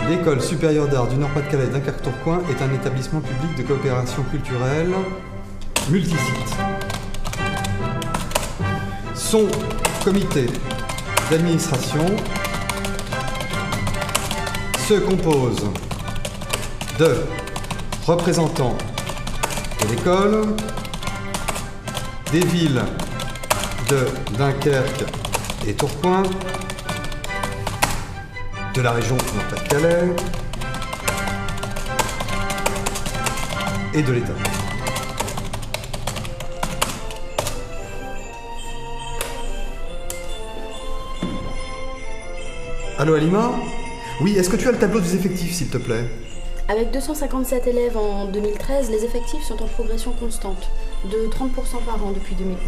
L'École supérieure d'art du Nord-Pas-de-Calais Dunkerque-Tourcoing est un établissement public de coopération culturelle multisite. Son comité d'administration se compose de représentants de l'école, des villes de Dunkerque et Tourcoing, de la région Nord-Pas-de-Calais et de l'État. Allô Alima ? Oui, est-ce que tu as le tableau des effectifs, s'il te plaît ? Avec 257 élèves en 2013, les effectifs sont en progression constante, de 30% par an depuis 2011.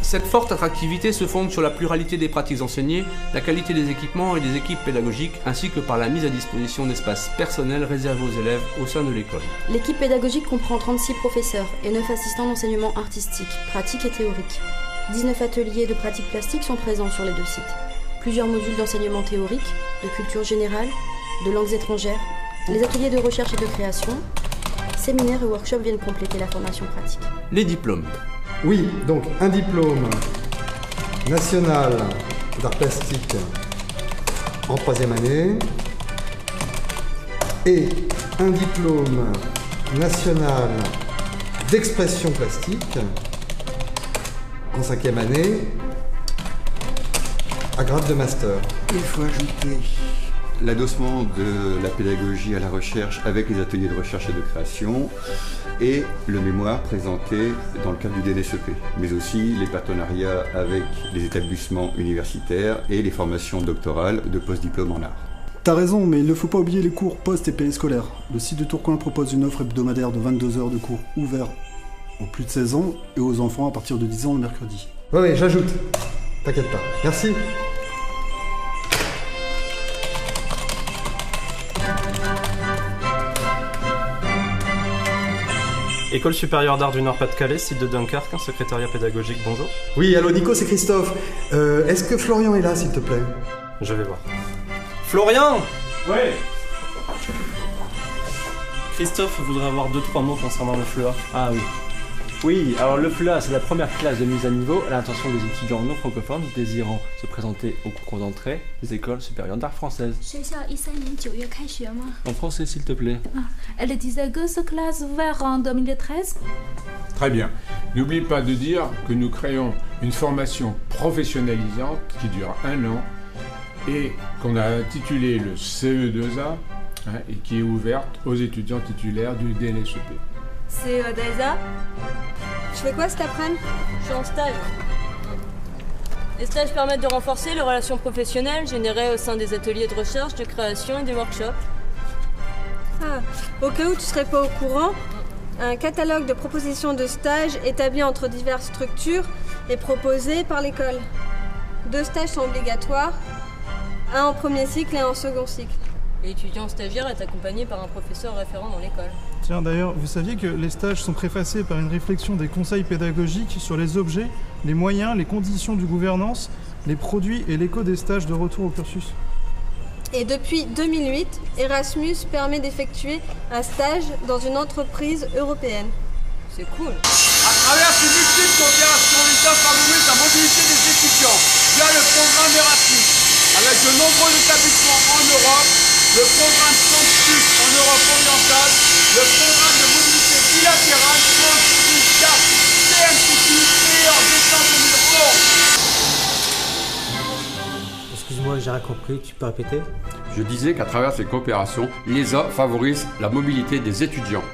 Cette forte attractivité se fonde sur la pluralité des pratiques enseignées, la qualité des équipements et des équipes pédagogiques, ainsi que par la mise à disposition d'espaces personnels réservés aux élèves au sein de l'école. L'équipe pédagogique comprend 36 professeurs et 9 assistants d'enseignement artistique, pratique et théorique. 19 ateliers de pratique plastique sont présents sur les deux sites. Plusieurs modules d'enseignement théorique, de culture générale, de langues étrangères, les ateliers de recherche et de création, séminaires et workshops viennent compléter la formation pratique. Les diplômes. Oui, donc un diplôme national d'art plastique en 3e année et un diplôme national d'expression plastique en 5e année à grade de master. Il faut ajouter l'adossement de la pédagogie à la recherche avec les ateliers de recherche et de création et le mémoire présenté dans le cadre du DNSEP, mais aussi les partenariats avec les établissements universitaires et les formations doctorales de post-diplôme en art. T'as raison, mais il ne faut pas oublier les cours post et périscolaires. Le site de Tourcoing propose une offre hebdomadaire de 22 heures de cours ouverts aux plus de 16 ans et aux enfants à partir de 10 ans le mercredi. Oui, j'ajoute. T'inquiète pas. Merci. École supérieure d'art du Nord-Pas-de-Calais, site de Dunkerque, un secrétariat pédagogique, bonjour. Oui, allô Nico, c'est Christophe. Est-ce que Florian est là, s'il te plaît ? Je vais voir. Florian ! Ouais. Christophe voudrait avoir 2-3 mots concernant le FLEA. Ah oui. Oui, alors le FLEA, c'est la première classe de mise à niveau à l'intention des étudiants non francophones désirant se présenter au concours d'entrée des écoles supérieures d'art françaises. En français, s'il te plaît. Elle disait que ce classe ouverte en 2013. Très bien. N'oublie pas de dire que nous créons une formation professionnalisante qui dure 1 an et qu'on a intitulé le CE2A et qui est ouverte aux étudiants titulaires du DNSEP. CE2A. Je fais quoi cet après-midi? Je suis en stage. Les stages permettent de renforcer les relations professionnelles générées au sein des ateliers de recherche, de création et des workshops. Ah, au cas où tu serais pas au courant, un catalogue de propositions de stages établi entre diverses structures est proposé par l'école. 2 stages sont obligatoires, un en premier cycle et un en second cycle. L'étudiant stagiaire est accompagné par un professeur référent dans l'école. Tiens, d'ailleurs, vous saviez que les stages sont préfacés par une réflexion des conseils pédagogiques sur les objets, les moyens, les conditions du gouvernance, les produits et l'écho des stages de retour au cursus. Et depuis 2008, Erasmus permet d'effectuer un stage dans une entreprise européenne. C'est cool. À travers ces multiples coopérations, l'État favorise la mobilité des étudiants via le programme Erasmus, avec de nombreux établissements en Europe, le programme Campus en Europe orientale, le programme de mobilité bilatérale France-CAP CMCQ créé en décembre 2011. Excuse-moi, j'ai rien compris, tu peux répéter? Je disais qu'à travers ces coopérations, l'ESA favorise la mobilité des étudiants.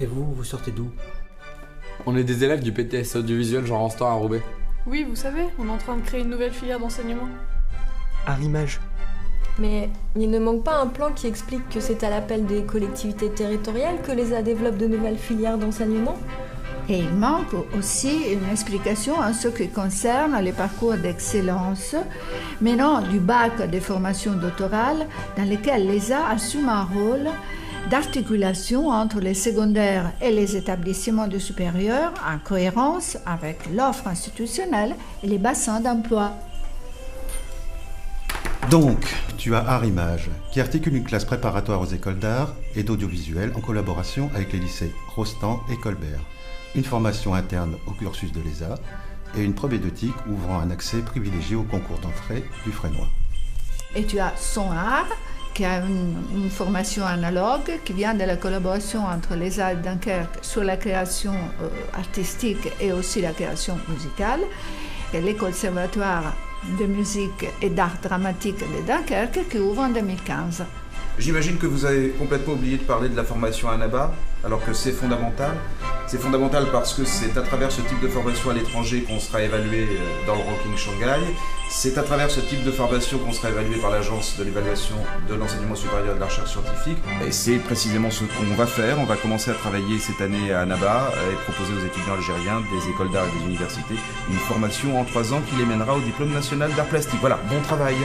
Et vous sortez d'où? On est des élèves du PTS audiovisuel Jean Ranstor à Roubaix. Oui, vous savez, on est en train de créer une nouvelle filière d'enseignement. Arrimage. Mais il ne manque pas un plan qui explique que c'est à l'appel des collectivités territoriales que l'ESA développe de nouvelles filières d'enseignement? Et il manque aussi une explication en ce qui concerne les parcours d'excellence, menant du bac des formations doctorales dans lesquelles l'ESA assume un rôle d'articulation entre les secondaires et les établissements du supérieur en cohérence avec l'offre institutionnelle et les bassins d'emploi. Donc, tu as Arrimage, qui articule une classe préparatoire aux écoles d'art et d'audiovisuel en collaboration avec les lycées Rostand et Colbert, une formation interne au cursus de l'ESA et une probédeutique ouvrant un accès privilégié au concours d'entrée du Frénois. Et tu as Son Art, qui a une formation analogue qui vient de la collaboration entre l'ESA et Dunkerque sur la création artistique et aussi la création musicale, et les conservatoires de musique et d'art dramatique de Dunkerque qui ouvre en 2015. J'imagine que vous avez complètement oublié de parler de la formation à ANABA, alors que c'est fondamental. C'est fondamental parce que c'est à travers ce type de formation à l'étranger qu'on sera évalué dans le ranking Shanghai. C'est à travers ce type de formation qu'on sera évalué par l'Agence de l'évaluation de l'enseignement supérieur et de la recherche scientifique. Et c'est précisément ce qu'on va faire. On va commencer à travailler cette année à ANABA et proposer aux étudiants algériens des écoles d'art et des universités une formation en 3 ans qui les mènera au diplôme national d'art plastique. Voilà, bon travail.